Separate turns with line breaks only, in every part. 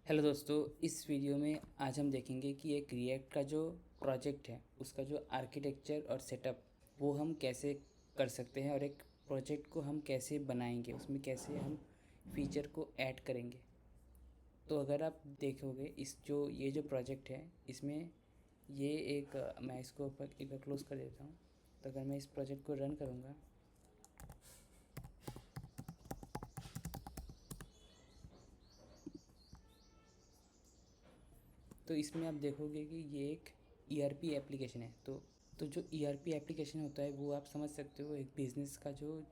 Hello दोस्तों, इस video में आज हम देखेंगे कि एक रिएक्ट का जो प्रोजेक्ट है उसका जो आर्किटेक्चर और सेटअप वो हम कैसे कर सकते हैं और एक प्रोजेक्ट को हम कैसे बनाएंगे, उसमें कैसे हम फीचर को ऐड करेंगे। तो अगर आप देखोगे ये जो प्रोजेक्ट है इसमें ये एक मैं इसको एक बार क्लोज़ कर देता हूँ। तो अगर मैं इस प्रोजेक्ट को रन करूँगा तो इसमें आप देखोगे कि ये एक ईआरपी एप्लीकेशन है। तो जो ईआरपी एप्लीकेशन होता है वो आप समझ सकते हो, एक बिज़नेस का जो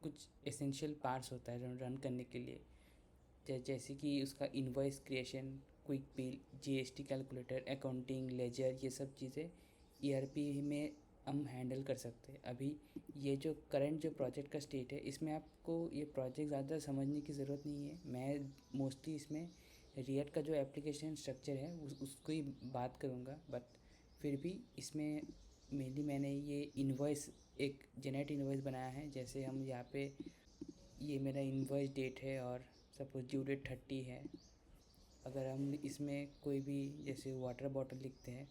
कुछ एसेंशियल पार्ट्स होता है रन करने के लिए। जैसे कि उसका invoice creation, quick bill, GST calculator, accounting, ledger, ये सब चीज़ें ईआरपी में हम हैंडल कर सकते हैं। अभी ये जो करंट जो प्रोजेक्ट का स्टेट है इसमें आपको ये प्रोजेक्ट ज़्यादा समझने की ज़रूरत नहीं है। मैं मोस्टली इसमें रिएक्ट का जो एप्लीकेशन स्ट्रक्चर है उसको ही बात करूँगा, बट फिर भी इसमें मेनली मैंने ये इनवॉइस एक जेनेरेट इनवॉइस बनाया है। जैसे हम यहाँ पे ये मेरा इनवॉइस डेट है और सपोज ड्यू डेट 30 है। अगर हम इसमें कोई भी जैसे वाटर बॉटल लिखते हैं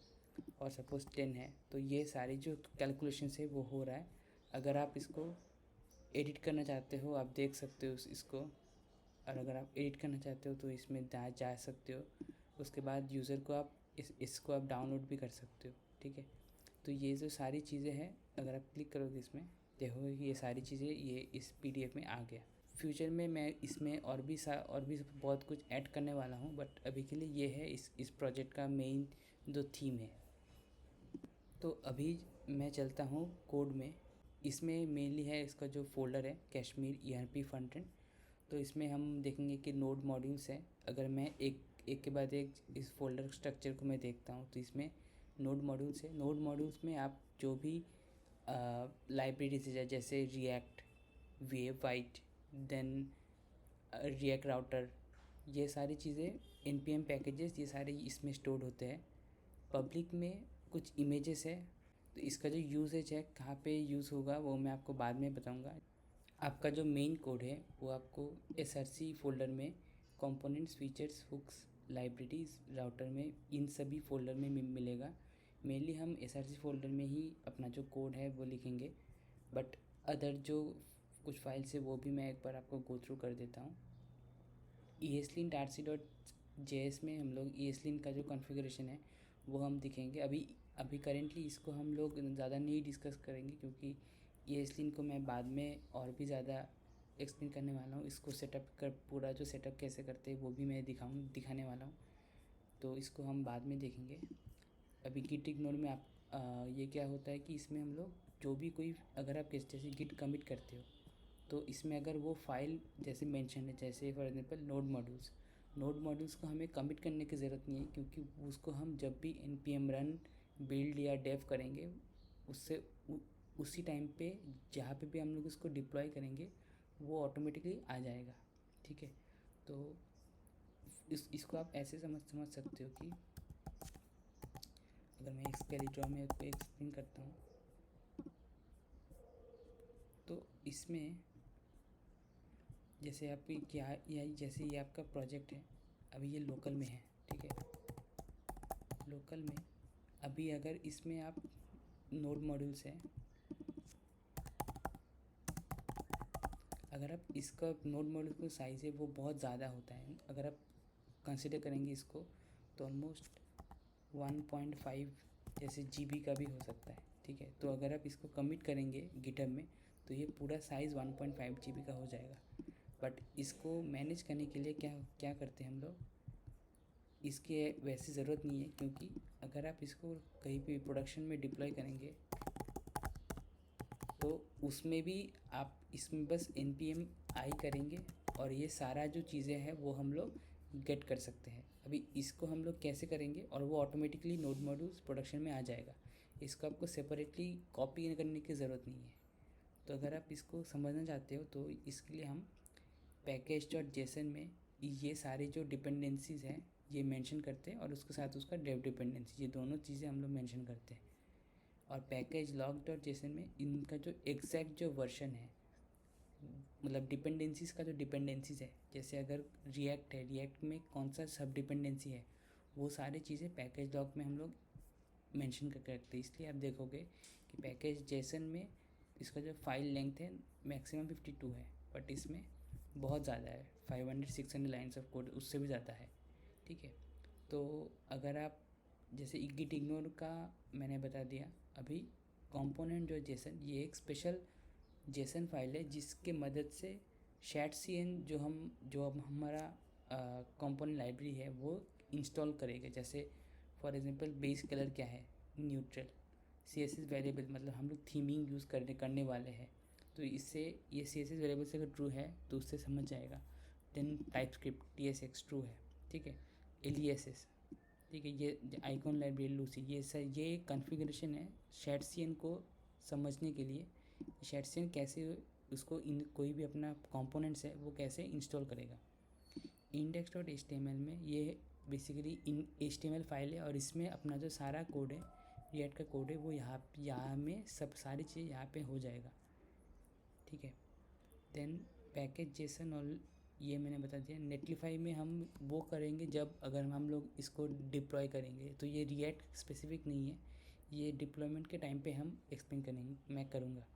और सपोज़ 10 है तो ये सारी जो कैलकुलेशन है वो हो रहा है। अगर आप इसको एडिट करना चाहते हो आप देख सकते हो इसको, और अगर आप एडिट करना चाहते हो तो इसमें जा सकते हो। उसके बाद यूज़र को आप इसको आप डाउनलोड भी कर सकते हो। ठीक है, तो ये जो सारी चीज़ें हैं अगर आप क्लिक करोगे इसमें देखोगे कि ये सारी चीज़ें ये इस पीडीएफ में आ गया। फ्यूचर में मैं इसमें और भी बहुत कुछ ऐड करने वाला हूँ, बट अभी के लिए ये है इस प्रोजेक्ट का मेन जो थीम है। तो अभी मैं चलता हूँ कोड में। इसमें मेनली है इसका जो फ़ोल्डर है कश्मीर ईआरपी फ्रंट एंड। तो इसमें हम देखेंगे कि नोड मॉड्यूल्स हैं। अगर मैं एक एक के बाद एक इस फ़ोल्डर स्ट्रक्चर को मैं देखता हूँ तो इसमें नोड मॉड्यूल्स है। नोड मॉड्यूल्स में आप जो भी लाइब्रेरीज है जैसे रिएक्ट, वेव वाइट, देन रिएक्ट राउटर, ये सारी चीज़ें npm पैकेजेस ये सारे इसमें स्टोर्ड होते हैं। पब्लिक में कुछ इमेजेस है, तो इसका जो यूजेज है कहाँ पे यूज़ होगा वो मैं आपको बाद में बताऊंगा। आपका जो मेन कोड है वो आपको src फोल्डर में components, features, hooks, libraries, router में इन सभी फोल्डर में मिलेगा। मेनली हम src फोल्डर में ही अपना जो कोड है वो लिखेंगे, बट अदर जो कुछ फाइल्स है वो भी मैं एक बार आपको गो थ्रू कर देता हूँ। ESLint rc.js में हम लोग ESLint का जो कॉन्फ़िगरेशन है वो हम दिखेंगे। अभी करेंटली इसको हम लोग ज़्यादा नहीं डिस्कस करेंगे क्योंकि ESLint को मैं बाद में और भी ज़्यादा एक्सप्लेन करने वाला हूँ। इसको सेटअप कर पूरा जो सेटअप कैसे करते हैं वो भी मैं दिखाने वाला हूँ, तो इसको हम बाद में देखेंगे। अभी गिट इग्नोर में आप ये क्या होता है कि इसमें हम लोग जो भी कोई अगर आप जैसे गिट कमिट करते हो तो इसमें अगर वो फाइल जैसे मेंशन है, जैसे फॉर एग्जांपल नोड मॉड्यूल्स को हमें कमिट करने की ज़रूरत नहीं है क्योंकि उसको हम जब भी npm रन बिल्ड या डेव करेंगे उससे उसी टाइम पे जहाँ पे भी हम लोग इसको डिप्लॉय करेंगे वो ऑटोमेटिकली आ जाएगा। ठीक है, तो इसको आप ऐसे समझ सकते हो कि अगर मैं स्केलेटॉन में आपको एक्सप्लेन करता हूँ तो इसमें जैसे आपकी क्या जैसे ये आपका प्रोजेक्ट है अभी ये लोकल में है। ठीक है, लोकल में अभी अगर इसमें आप नोड मॉड्यूल्स हैं, अगर आप इसका नोड मॉड्यूल का साइज़ है वो बहुत ज़्यादा होता है। अगर आप कंसिडर करेंगे इसको तो ऑलमोस्ट 1.5 जैसे जीबी का भी हो सकता है। ठीक है, तो अगर आप इसको कमिट करेंगे गिटहब में तो ये पूरा साइज़ 1.5 जीबी का हो जाएगा। बट इसको मैनेज करने के लिए क्या क्या करते हैं हम लोग, इसकी वैसी ज़रूरत नहीं है क्योंकि अगर आप इसको कहीं भी प्रोडक्शन में डिप्लॉय करेंगे तो उसमें भी आप इसमें बस npm आई करेंगे और ये सारा जो चीज़ें हैं वो हम लोग गेट कर सकते हैं। अभी इसको हम लोग कैसे करेंगे और वो ऑटोमेटिकली नोड मॉड्यूल्स प्रोडक्शन में आ जाएगा। इसको आपको सेपरेटली कॉपी करने की ज़रूरत नहीं है। तो अगर आप इसको समझना चाहते हो तो इसके लिए हम package.json में ये सारे जो डिपेंडेंसीज़ हैं ये मेंशन करते हैं और उसके साथ उसका डेव डिपेंडेंसी, ये दोनों चीज़ें हम लोग मेंशन करते हैं। और पैकेज log.json में इनका जो एग्जैक्ट जो वर्जन है मतलब डिपेंडेंसीज़ का जो डिपेंडेंसीज़ है, जैसे अगर रिएक्ट है, रिएक्ट में कौन सा सब डिपेंडेंसी है, वो सारी चीज़ें पैकेज लॉग में हम लोग मेंशन करके रखते हैं। इसलिए आप देखोगे कि पैकेज जेसन में इसका जो फाइल लेंथ है मैक्सिमम 52 है, बट इसमें बहुत ज़्यादा है, 500-600 लाइन्स ऑफ कोड, उससे भी ज़्यादा है। ठीक है, तो अगर आप जैसे गिट इग्नोर का मैंने बता दिया अभी, कंपोनेंट जो जेसन, ये एक स्पेशल जेसन फाइल है जिसके मदद से शैट-cn जो अब हमारा कंपोनेंट लाइब्रेरी है वो इंस्टॉल करेगा। जैसे फॉर एग्जांपल बेस कलर क्या है, न्यूट्रल, CSS वेरिएबल, मतलब हम लोग थीमिंग यूज़ करने वाले हैं, तो इससे ये CSS वेरिएबल से अगर ट्रू है तो उससे समझ जाएगा। देन टाइपस्क्रिप्ट TSX ट्रू है, ठीक है। LESS, ठीक है, ये आइकॉन लाइब्रेरी लूसी, ये कॉन्फ़िगरेशन है शैट-cn को समझने के लिए, शैट-cn कैसे उसको इन कोई भी अपना कंपोनेंट्स है वो कैसे इंस्टॉल करेगा। index.html में ये बेसिकली इन HTML फाइल है और इसमें अपना जो सारा कोड है, रिएक्ट का कोड है, वो यहाँ में सब सारी चीज़ यहाँ पे हो जाएगा। ठीक है, देन पैकेज जेसन और ये मैंने बता दिया। नेटलिफाई में हम वो करेंगे जब अगर हम लोग इसको डिप्लॉय करेंगे, तो ये रिएक्ट स्पेसिफिक नहीं है, ये डिप्लॉयमेंट के टाइम पे हम एक्सप्लेन करेंगे, मैं करूँगा।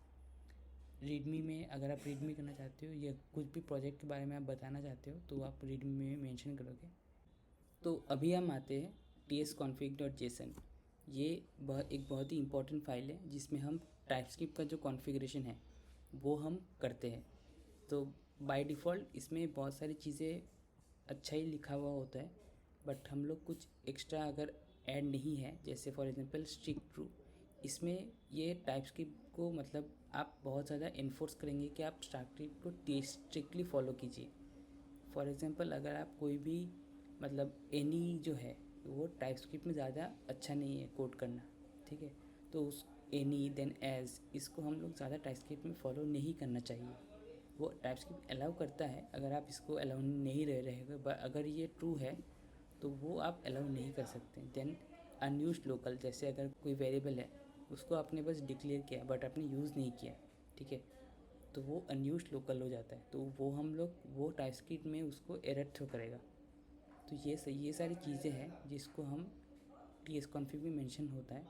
रीडमी में अगर आप रीडमी करना चाहते हो या कुछ भी प्रोजेक्ट के बारे में आप बताना चाहते हो तो आप रीडमी में मेंशन करोगे। तो अभी हम आते हैं tsconfig.json। ये एक बहुत ही इम्पोर्टेंट फाइल है जिसमें हम टाइपस्क्रिप्ट का जो कॉन्फ़िगरेशन है वो हम करते हैं। तो बाय डिफ़ॉल्ट इसमें बहुत सारी चीज़ें अच्छा ही लिखा हुआ होता है, बट हम लोग कुछ एक्स्ट्रा अगर ऐड नहीं है, जैसे फॉर एग्जांपल स्ट्रिक्ट ट्रू, इसमें ये टाइपस्क्रिप्ट को मतलब आप बहुत ज़्यादा इन्फोर्स करेंगे कि आप टाइपस्क्रिप्ट को स्ट्रिक्टली फॉलो कीजिए। फॉर एग्जांपल अगर आप कोई भी मतलब एनी जो है वो टाइपस्क्रिप्ट में ज़्यादा अच्छा नहीं है कोड करना, ठीक है, तो उस एनी देन एज इसको हम लोग ज़्यादा टाइपस्क्रिप्ट में फॉलो नहीं करना चाहिए। वो टाइपस्क्रिप्ट अलाउ करता है, अगर आप इसको अलाउ नहीं रहेगा, बट अगर ये ट्रू है तो वो आप अलाउ नहीं कर सकते। देन अनयूज्ड लोकल, जैसे अगर कोई वेरिएबल है उसको आपने बस डिक्लेयर किया बट आपने यूज़ नहीं किया, ठीक है, तो वो अनयूज्ड लोकल हो जाता है, तो वो हम लोग वो टाइपस्क्रिप्ट में उसको एरर थ्रो करेगा। तो ये सारी चीज़ें हैं जिसको हम tsconfig में मेंशन होता है,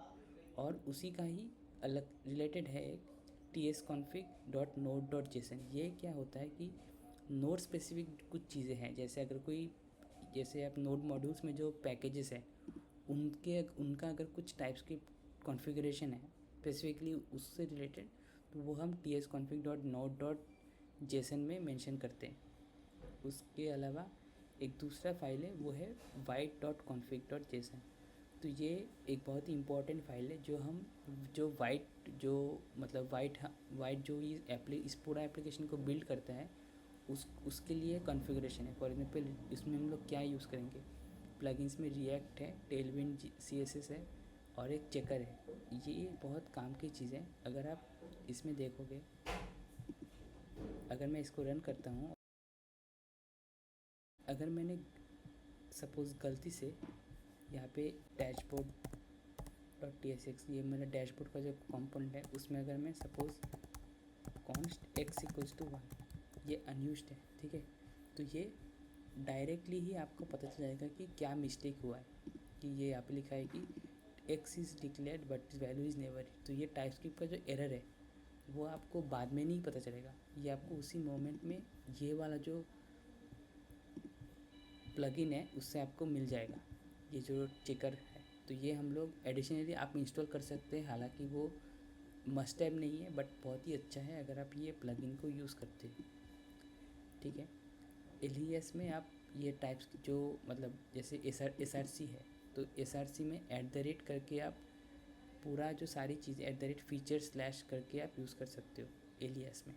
और उसी का ही अलग रिलेटेड है एक tsconfig.node.json। ये क्या होता है कि नोड स्पेसिफिक कुछ चीज़ें हैं, जैसे अगर कोई, जैसे आप नोड मॉड्यूल्स में जो पैकेजेस हैं उनका अगर कुछ टाइपस्क्रिप्ट कॉन्फ़िगरेशन है स्पेसिफिकली उससे रिलेटेड, तो वो हम tsconfig.node.json में मेंशन करते हैं। उसके अलावा एक दूसरा फाइल है वो है white.config.json। तो ये एक बहुत ही इम्पोर्टेंट फाइल है जो वाइट जो इस पूरा एप्लीकेशन को बिल्ड करता है उसके लिए कॉन्फ़िगरेशन है। फॉर एग्जांपल इसमें हम लोग क्या यूज़ करेंगे, प्लगइन्स में रिएक्ट है, टेलविंड CSS है और एक चेकर है। ये बहुत काम की चीज़ है। अगर आप इसमें देखोगे, अगर मैं इसको रन करता हूँ, अगर मैंने सपोज़ गलती से यहाँ पे dashboard.tsx, ये मेरा डैशबोर्ड का जो कंपोनेंट है उसमें अगर मैं suppose const x equals to 1, ये अनयूज्ड है, ठीक है, तो ये डायरेक्टली ही आपको पता चल जाएगा कि क्या मिस्टेक हुआ है, कि ये यहाँ पे लिखा है कि x is declared but value is never. तो ये टाइपस्क्रिप्ट का जो एरर है वो आपको बाद में नहीं पता चलेगा, ये आपको उसी मोमेंट में ये वाला जो प्लगइन है उससे आपको मिल जाएगा, ये जो चेकर है। तो ये हम लोग एडिशनली आप इंस्टॉल कर सकते हैं, हालांकि वो मस्ट हैव नहीं है बट बहुत ही अच्छा है अगर आप ये प्लगइन को यूज़ करते हैं, ठीक है। LES में आप ये टाइप्स जो मतलब जैसे SRC है, तो SRC में @ करके आप पूरा जो सारी चीज़ें @फीचर स्लैश करके आप यूज़ कर सकते हो LES में।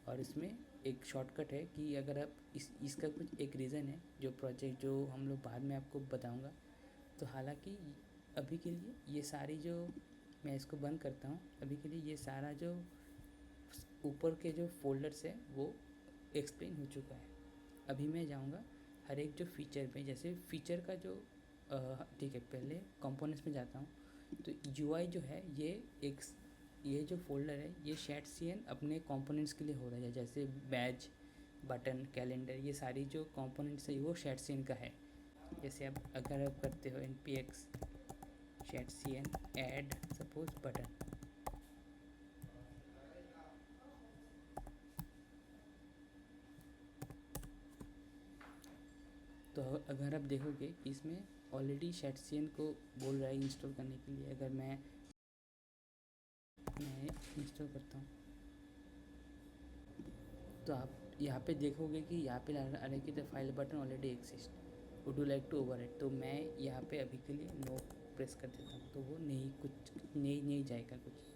और इसमें एक शॉर्टकट है कि अगर आप इसका कुछ एक रीज़न है जो प्रोजेक्ट जो हम लोग बाद में आपको बताऊंगा। तो हालांकि अभी के लिए ये सारी जो मैं इसको बंद करता हूँ, अभी के लिए ये सारा जो ऊपर के जो फोल्डर्स है वो एक्सप्लेन हो चुका है। अभी मैं जाऊँगा हर एक जो फीचर पे, जैसे फीचर का जो ठीक है, पहले कंपोनेंट्स में जाता हूँ। तो UI जो है ये एक ये जो फोल्डर है ये Shed.cn अपने कंपोनेंट्स के लिए हो रहा है, जैसे बैज, बटन, कैलेंडर, ये सारी जो कंपोनेंट्स है वो Shed.cn का है। जैसे आप अगर आप करते हो npx Shed.cn add suppose button, तो अगर आप देखोगे कि इसमें ऑलरेडी Shed.cn को बोल रहा है इंस्टॉल करने के लिए। अगर मैं इंस्टॉल करता हूँ तो आप यहाँ पे देखोगे कि यहाँ पे आ कि the file button already exist, would you like to overwrite. तो मैं यहाँ पे अभी के लिए नो प्रेस कर देता हूँ, तो वो नहीं जाएगा कुछ।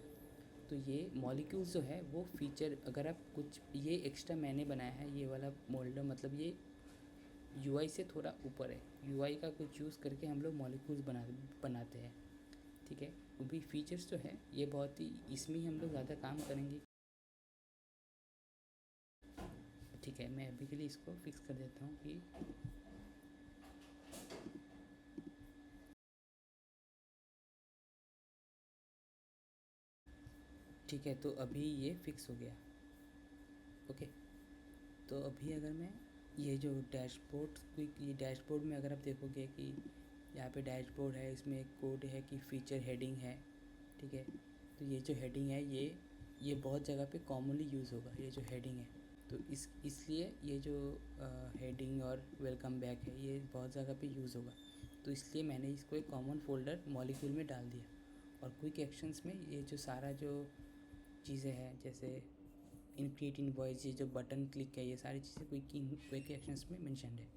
तो ये मॉलिक्यूल्स जो है वो फीचर, अगर आप कुछ ये एक्स्ट्रा मैंने बनाया है, ये वाला मोल्डर, मतलब ये यूआई से थोड़ा ऊपर है। यूआई का कुछ यूज़ करके हम लोग मॉलिक्यूल्स बनाते हैं, ठीक है। वो भी फीचर्स जो है ये बहुत ही, इसमें ही हम लोग ज़्यादा काम करेंगे, ठीक है। मैं अभी के लिए इसको फिक्स कर देता हूँ कि ठीक है, तो अभी ये फिक्स हो गया, ओके। तो अभी अगर मैं ये जो डैशबोर्ड, ये डैशबोर्ड में अगर आप देखोगे कि यहाँ पे डैशबोर्ड है, इसमें एक कोड है कि फीचर हेडिंग है, ठीक है। तो ये जो हेडिंग है ये बहुत जगह पे कॉमनली यूज़ होगा, ये जो हेडिंग है। तो इसलिए ये जो हेडिंग और वेलकम बैक है ये बहुत जगह पे यूज़ होगा, तो इसलिए मैंने इसको एक कॉमन फोल्डर मॉलिक्यूल में डाल दिया। और क्विक एक्शंस में ये जो सारा जो चीज़ें हैं, जैसे क्रिएट इनवॉइस, ये जो बटन क्लिक है, ये सारी चीज़ें क्विक एक्शंस में मेंशन्ड है।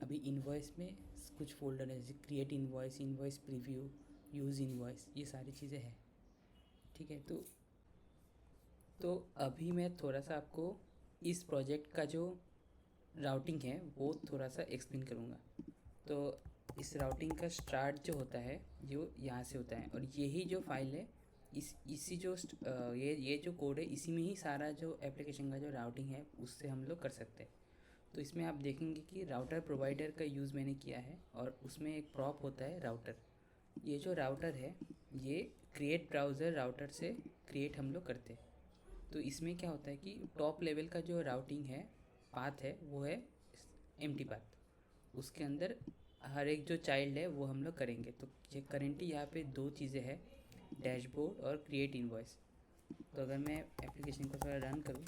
अभी इनवॉइस में कुछ फोल्डर है, जैसे create invoice, invoice preview, use invoice, ये सारी चीज़ें हैं, ठीक है। तो अभी मैं थोड़ा सा आपको इस प्रोजेक्ट का जो राउटिंग है वो थोड़ा सा एक्सप्लेन करूँगा। तो इस राउटिंग का स्टार्ट जो होता है जो यहाँ से होता है, और यही जो फाइल है इसी जो ये जो कोड है इसी में ही सारा जो एप्लीकेशन का जो राउटिंग है उससे हम लोग कर सकते हैं। तो इसमें आप देखेंगे कि राउटर प्रोवाइडर का यूज़ मैंने किया है, और उसमें एक प्रॉप होता है राउटर। ये जो राउटर है ये क्रिएट ब्राउज़र राउटर से क्रिएट हम लोग करते हैं। तो इसमें क्या होता है कि टॉप लेवल का जो राउटिंग है पाथ है वो है एम्प्टी पाथ, उसके अंदर हर एक जो चाइल्ड है वो हम लोग करेंगे। तो ये करेंटली यहाँ पे दो चीज़ें हैं, डैशबोर्ड और क्रिएट इनवॉइस। तो अगर मैं एप्लीकेशन को थोड़ा रन करूँ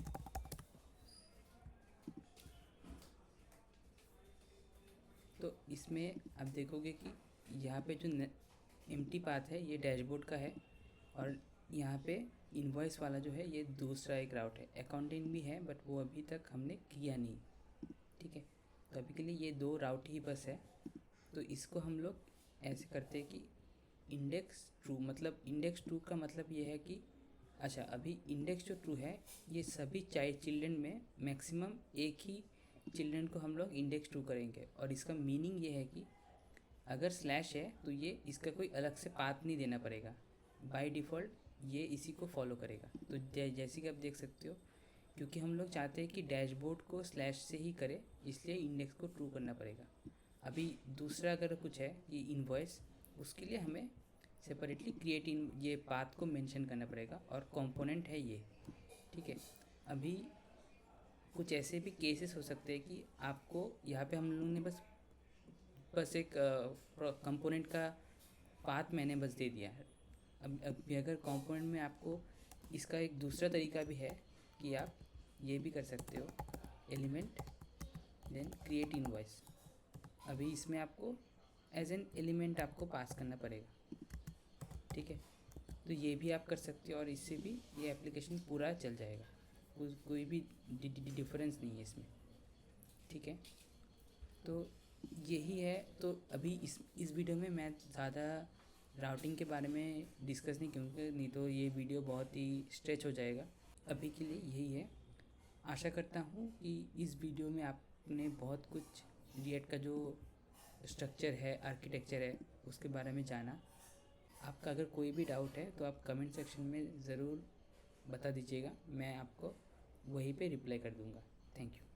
तो इसमें आप देखोगे कि यहाँ पे जो एम्प्टी पाथ है ये डैशबोर्ड का है, और यहाँ पे इनवॉइस वाला जो है ये दूसरा एक राउट है। अकाउंटिंग भी है बट वो अभी तक हमने किया नहीं, ठीक है। तो अभी के लिए ये दो राउट ही बस है। तो इसको हम लोग ऐसे करते हैं कि इंडेक्स ट्रू, मतलब इंडेक्स ट्रू का मतलब ये है कि अच्छा, अभी इंडेक्स जो ट्रू है ये सभी चिल्ड्रन में मैक्सिमम एक ही चिल्ड्रन को हम लोग इंडेक्स ट्रू करेंगे। और इसका मीनिंग ये है कि अगर स्लैश है तो ये इसका कोई अलग से पाथ नहीं देना पड़ेगा, बाय डिफ़ॉल्ट ये इसी को फॉलो करेगा। तो जैसे कि आप देख सकते हो, क्योंकि हम लोग चाहते हैं कि डैशबोर्ड को स्लैश से ही करे, इसलिए इंडेक्स को ट्रू करना पड़ेगा। अभी दूसरा अगर कुछ है कि इनवॉइस, उसके लिए हमें सेपरेटली क्रिएट इन ये पाथ को मेंशन करना पड़ेगा, और कंपोनेंट है ये, ठीक है। अभी कुछ ऐसे भी केसेस हो सकते हैं कि आपको यहाँ पे हम लोगों ने बस एक कंपोनेंट का पाथ मैंने बस दे दिया है। अब अगर कंपोनेंट में आपको इसका एक दूसरा तरीका भी है कि आप ये भी कर सकते हो, एलिमेंट देन क्रिएट इनवॉइस। अभी इसमें आपको एज एन एलिमेंट आपको पास करना पड़ेगा, ठीक है। तो ये भी आप कर सकते हो, और इससे भी ये एप्लीकेशन पूरा चल जाएगा, कोई भी डिफरेंस नहीं है इसमें, ठीक है। तो यही है। तो अभी इस वीडियो में मैं ज़्यादा राउटिंग के बारे में डिस्कस नहीं करूँगा, नहीं तो ये वीडियो बहुत ही स्ट्रेच हो जाएगा। अभी के लिए यही है। आशा करता हूँ कि इस वीडियो में आपने बहुत कुछ रिएक्ट का जो स्ट्रक्चर है, आर्किटेक्चर है, उसके बारे में जाना। आपका अगर कोई भी डाउट है तो आप कमेंट सेक्शन में ज़रूर बता दीजिएगा, मैं आपको वहीं पे रिप्लाई कर दूँगा। Thank you.